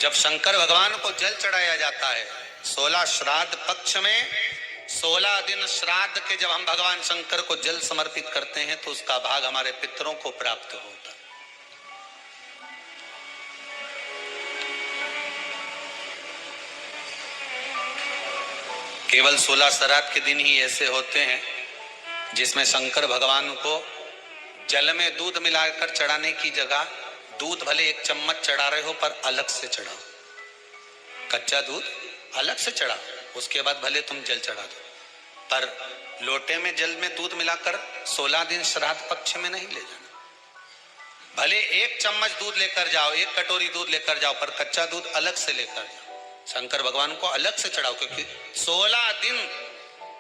जब शंकर भगवान को जल चढ़ाया जाता है 16 श्राद्ध पक्ष में, 16 दिन श्राद्ध के जब हम भगवान शंकर को जल समर्पित करते हैं तो उसका भाग हमारे पितरों को प्राप्त होता है। केवल 16 श्राद्ध के दिन ही ऐसे होते हैं जिसमें शंकर भगवान को जल में दूध मिलाकर चढ़ाने की जगह दूध भले 1 चम्मच चढ़ा रहे हो पर अलग से चढ़ाओ, कच्चा दूध अलग से चढ़ाओ, उसके बाद भले तुम जल चढ़ा दो, पर लोटे में जल में दूध मिलाकर 16 दिन श्राद्ध पक्ष में नहीं ले जाना। भले 1 चम्मच दूध लेकर जाओ, 1 कटोरी दूध लेकर जाओ, पर कच्चा दूध अलग से लेकर जाओ, शंकर भगवान को अलग से चढ़ाओ। क्योंकि 16 दिन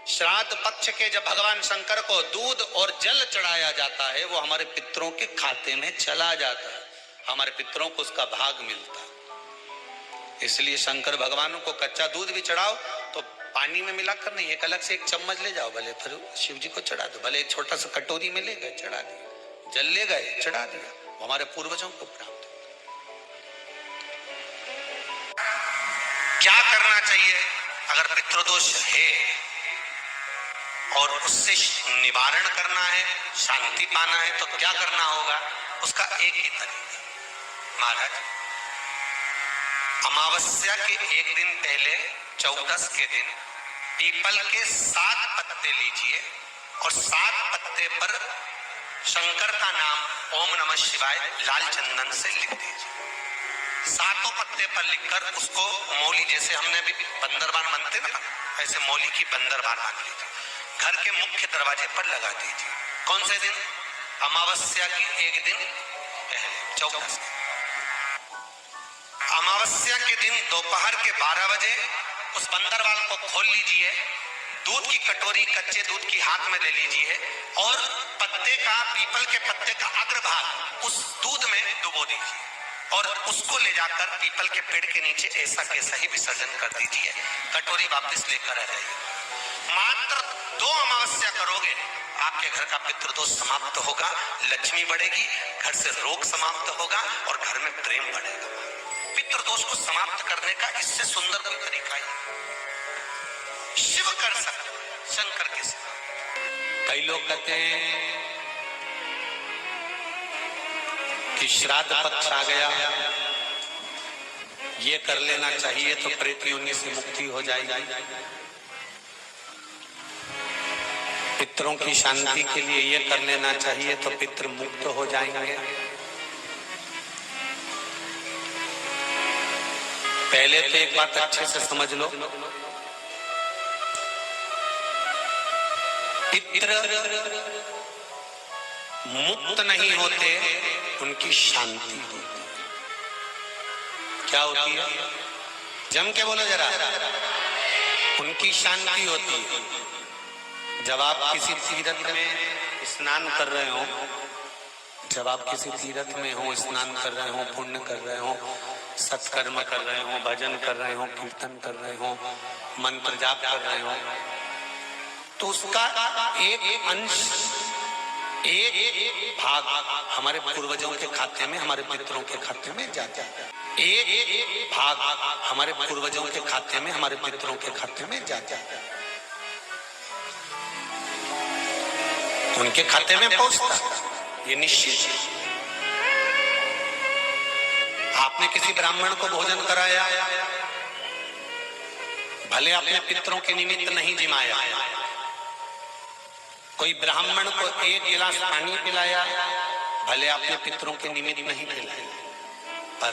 श्राद्ध पक्ष के जब भगवान शंकर को दूध और जल चढ़ाया जाता है वो हमारे पितरों के खाते में चला जाता है, हमारे पितरों को उसका भाग मिलता है। इसलिए शंकर भगवान को कच्चा दूध भी चढ़ाओ तो पानी में मिलाकर नहीं, एक अलग से 1 चम्मच ले जाओ, भले फिर शिव जी को चढ़ा दो, भले एक छोटा सा कटोरी में ले गए चढ़ा दिया, जल ले गए चढ़ा दिया, वो हमारे पूर्वजों को प्राप्त। क्या करना चाहिए अगर पितृदोष है और उससे निवारण करना है, शांति पाना है तो क्या करना होगा? उसका एक ही तरीका महाराज, अमावस्या के एक दिन पहले 14 के दिन पीपल के 7 पत्ते लीजिए और 7 पत्ते पर शंकर का नाम ओम नमः शिवाय लाल चंदन से लिख दीजिए। 7 पत्ते पर लिखकर उसको मौली, जैसे हमने भी बंदरबान बनते ना, ऐसे मौली की बंदरबान बांध लीजिए, घर के मुख्य दरवाजे पर लगा दीजिए। कौन से दिन? अमावस्या की एक दिन पहले 14। अमावस्या के दिन दोपहर के 12 बजे उस बंदरवाल को खोल लीजिए, दूध की कटोरी कच्चे दूध की हाथ में ले लीजिए और पत्ते का, पीपल के पत्ते का अग्रभाग उस दूध में डुबो दीजिए और उसको ले जाकर पीपल के पेड़ के नीचे ऐसा कैसा ही विसर्जन कर दीजिए। कटोरी वापस लेकर आ जाइए। मात्र 2 अमावस्या करोगे, आपके घर का पितृदोष समाप्त होगा, लक्ष्मी बढ़ेगी, घर से रोग समाप्त होगा और घर में प्रेम बढ़ेगा। पितृदोष को समाप्त करने का इससे सुंदर कोई तरीका ही शिव कर सकते, शंकर के सिवा। कई लोग कहते हैं कि श्राद्ध पक्ष आ गया, ये कर लेना चाहिए तो प्रेत योनि से मुक्ति हो जाएगी। पितरों की शांति के लिए ये कर लेना चाहिए तो पितृ मुक्त हो जाएंगे। पहले तो एक बात अच्छे से समझ लो, पितृ मुक्त नहीं होते, उनकी शांति होती। क्या होती है? जम के बोलो जरा। उनकी शांति होती है। जब आप किसी तीर्थ में स्नान कर रहे हो, जब आप किसी तीर्थ में हो, स्नान कर रहे हो, पुण्य कर रहे हो, सत्कर्म कर रहे हो, भजन कर रहे हो, कीर्तन कर रहे हो, मंत्र जाप कर रहे हो, तो उसका एक अंश, एक भाग हमारे पूर्वजों के खाते में, हमारे पितरों के खाते में जाता है। एक भाग हमारे पूर्वजों के खाते में, हमारे पितरों के खाते में जाता है, उनके खाते में पहुंचता, ये निश्चित है। आपने किसी ब्राह्मण को भोजन कराया, भले अपने पितरों के निमित्त नहीं जिमाया, कोई ब्राह्मण को 1 गिलास पानी पिलाया, भले अपने पितरों के निमित्त नहीं पिलाया, पर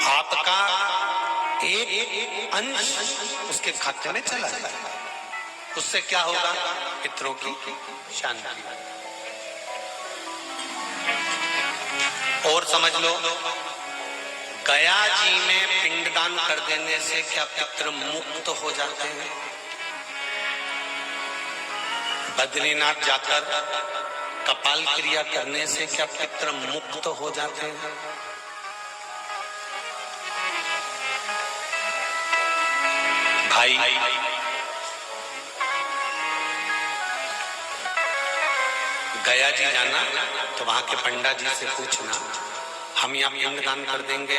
आपका एक अंश उसके खाते में चला जाएगा। उससे क्या होगा? पितरों की शांति। और समझ लो, गया जी में पिंडदान कर देने से क्या पितृ मुक्त हो जाते हैं? बद्रीनाथ जाकर कपाल क्रिया करने से क्या पितृ मुक्त हो जाते हैं? भाई, गया जी जाना तो वहां के पंडा जी से पूछना, हम यहाँ पिंडदान कर देंगे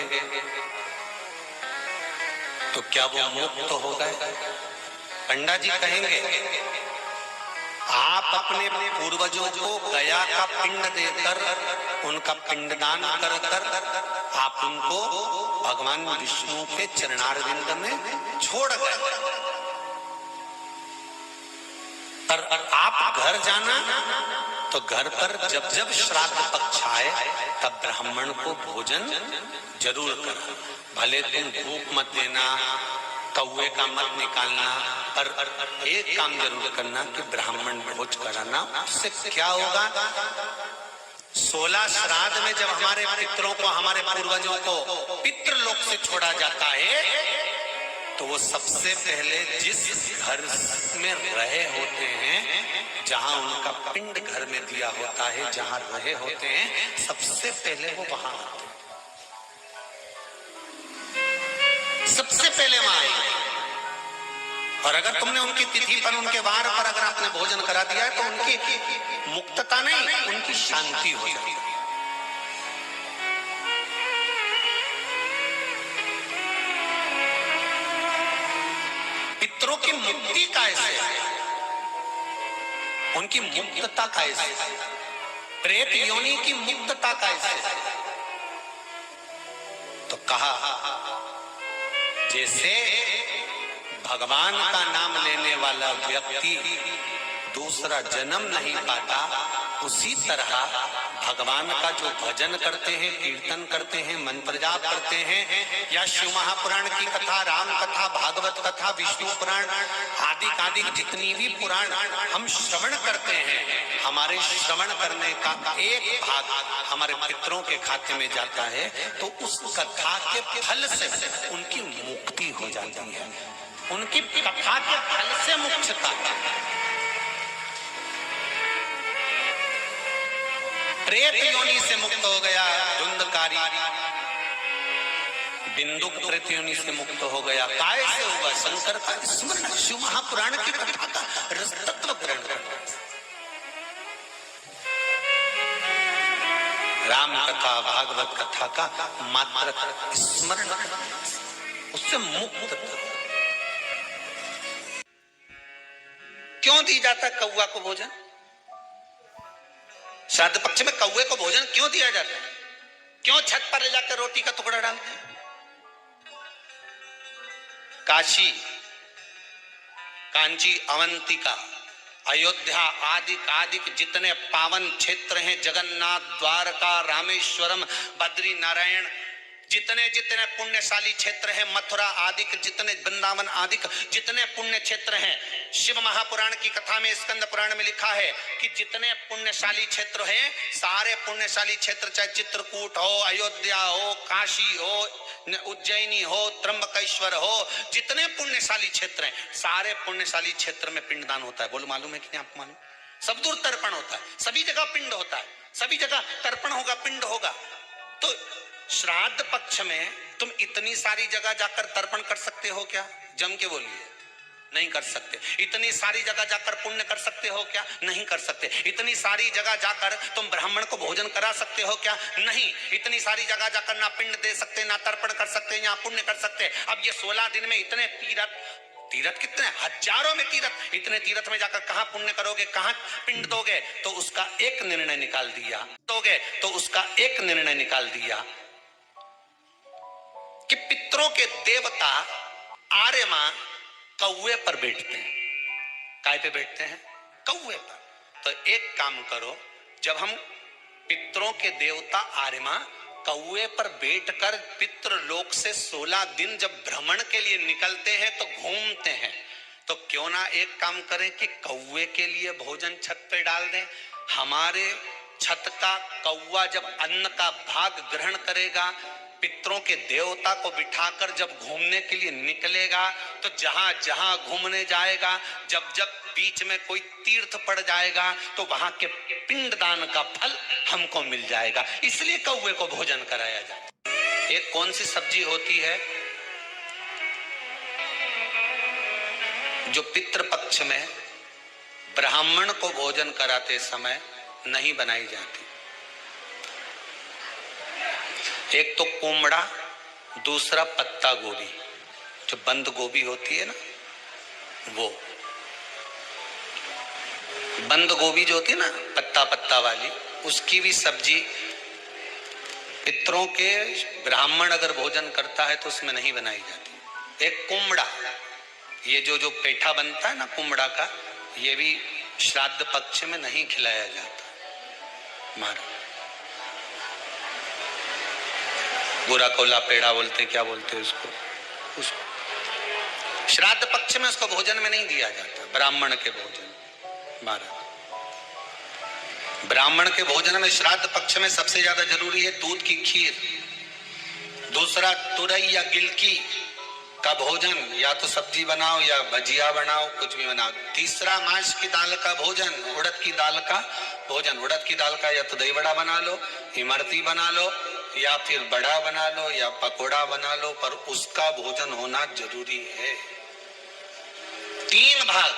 तो क्या वो मुक्त हो गए? पंडा जी कहेंगे, आप अपने पूर्वजों को गया का पिंड देकर, उनका पिंडदान कर कर आप उनको भगवान विष्णु के चरणारविंद में छोड़ गए, पर आप घर जाना तो घर पर जब जब श्राद्ध पक्ष आए तब ब्राह्मण को भोजन जरूर करना। भले तुम भूख मत देना, कौवे का मत निकालना, पर एक काम जरूर करना कि ब्राह्मण भोज कराना। उससे क्या होगा? 16 श्राद्ध में जब हमारे पितरों को, हमारे पूर्वजों को पितृलोक से छोड़ा जाता है तो वो सबसे पहले जिस घर में रहे होते हैं, जहां उनका पिंड घर में दिया होता है, जहां रहे होते हैं, सबसे पहले वो वहां आते हैं, सबसे पहले वहां आएंगे। और अगर तुमने उनकी तिथि पर, उनके वार पर अगर आपने भोजन करा दिया है तो उनकी मुक्तता नहीं, उनकी शांति हो जाती है। पितरों की मुक्ति कैसे है? उनकी मुक्तता कैसे है? प्रेत योनि की मुक्तता कैसे है? तो कहा, जैसे भगवान का नाम लेने वाला व्यक्ति दूसरा जन्म नहीं पाता, उसी तरह भगवान का जो भजन करते हैं, कीर्तन करते हैं, मंत्र जाप करते हैं, या शिव महापुराण की कथा, राम कथा, भागवत कथा, विष्णु पुराण आदि जितनी भी पुराण हम श्रवण करते हैं, हमारे श्रवण करने का एक भाग हमारे पितरों के खाते में जाता है, तो उस कथा के फल से उनकी मुक्ति हो जाती है, उनकी कथा के फल से मुक्तता। प्रेत योनि से मुक्त हो गया धुंधकारी, बिंदुक प्रेत योनि से मुक्त हो गया। काय से हुआ? शंकर का स्मरण, शिव महापुराण की कथा का रस तत्व ग्रहण करना, राम कथा, भागवत कथा का मात्र स्मरण करना, उससे मुक्त। क्यों दी जाता कौवा को भोजन? श्राद्ध पक्ष में कौवे को भोजन क्यों दिया जाता है? क्यों छत पर ले जाकर रोटी का टुकड़ा डालते हैं? काशी, कांची, अवंतिका, अयोध्या आदि जितने पावन क्षेत्र हैं, जगन्नाथ, द्वारका, रामेश्वरम, बद्री नारायण, जितने जितने पुण्यशाली क्षेत्र हैं, मथुरा आदि जितने, वृंदावन आदि जितने पुण्य क्षेत्र हैं, शिव महापुराण की कथा में, स्कंद पुराण में लिखा है कि जितने पुण्यशाली क्षेत्र हैं, सारे पुण्यशाली क्षेत्र, चाहे चित्रकूट हो, अयोध्या हो, काशी हो, उज्जैनी हो, त्र्यंबकेश्वर हो, जितने पुण्यशाली क्षेत्र हैं, सारे पुण्यशाली क्षेत्र में पिंडदान होता है। बोलो मालूम है कि नहीं आपको? मालूम? सब दूर तर्पण होता है, सभी जगह पिंड होता है, सभी जगह तर्पण होगा, पिंड होगा। तो श्राद्ध पक्ष में तुम इतनी सारी जगह जाकर तर्पण कर सकते हो क्या? जम के बोलिए, नहीं कर सकते। इतनी सारी जगह जाकर पुण्य कर सकते हो क्या? नहीं कर सकते। इतनी सारी जगह जाकर तुम ब्राह्मण को भोजन करा सकते हो क्या? नहीं। इतनी सारी जगह जाकर ना पिंड दे सकते, ना तर्पण कर सकते, या पुण्य कर सकते। अब ये 16 दिन में इतने तीर्थ कितने हजारों में तीर्थ, इतने तीर्थ में जाकर कहां पुण्य करोगे, कहां पिंड दोगे? तो उसका एक निर्णय निकाल दिया, कि पितरों के देवता आर्यमा कौवे पर बैठते हैं। काय पे बैठते हैं? कौवे पर। तो एक काम करो, जब हम पितरों के देवता आर्यमा कौवे पर बैठकर पितृलोक से 16 दिन जब भ्रमण के लिए निकलते हैं तो घूमते हैं, तो क्यों ना एक काम करें कि कौवे के लिए भोजन छत पे डाल दें। हमारे छत का कौवा जब अन्न का भाग ग्रहण करेगा, पितरों के देवता को बिठाकर जब घूमने के लिए निकलेगा, तो जहां जहां घूमने जाएगा, जब जब बीच में कोई तीर्थ पड़ जाएगा, तो वहां के पिंडदान का फल हमको मिल जाएगा। इसलिए कौवे को भोजन कराया जाता है। एक कौन सी सब्जी होती है जो पितृपक्ष में ब्राह्मण को भोजन कराते समय नहीं बनाई जाती। एक तो कुमड़ा, दूसरा पत्ता गोभी, जो बंद गोभी होती है ना, वो बंद गोभी जो होती है ना पत्ता पत्ता वाली, उसकी भी सब्जी पितरों के ब्राह्मण अगर भोजन करता है तो उसमें नहीं बनाई जाती। एक कुमड़ा, ये जो पेठा बनता है ना कुमड़ा का, ये भी श्राद्ध पक्ष में नहीं खिलाया जाता। महाराज गोरा कोला पेड़ा बोलते, क्या बोलते हैं उसको श्राद्ध पक्ष में उसको भोजन में नहीं दिया जाता। ब्राह्मण के भोजन, महाराज ब्राह्मण के भोजन में श्राद्ध पक्ष में सबसे ज्यादा जरूरी है दूध की खीर, दूसरा तुरई या गिलकी का भोजन, या तो सब्जी बनाओ या भजिया बनाओ, कुछ भी बनाओ। तीसरा मांस की दाल का भोजन, उड़द की दाल का भोजन। उड़द की दाल का या तो दही बड़ा बना लो, इमरती बना लो, या फिर बड़ा बना लो, या पकोड़ा बना लो, पर उसका भोजन होना जरूरी है। 3 भाग,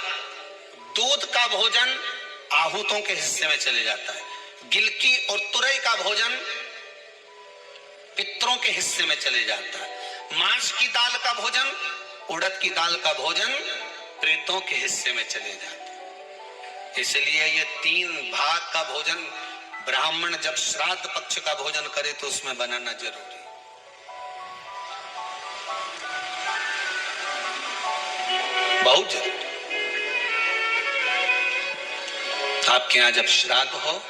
दूध का भोजन आहूतों के हिस्से में चले जाता है, गिलकी और तुरई का भोजन पितरों के हिस्से में चले जाता है, मांस की दाल का भोजन, उड़द की दाल का भोजन प्रेतों के हिस्से में चले जाता है। इसलिए ये 3 भाग का भोजन ब्राह्मण जब श्राद्ध पक्ष का भोजन करे तो उसमें बनाना जरूरी। बहुत जरूरी। आपके यहां जब श्राद्ध हो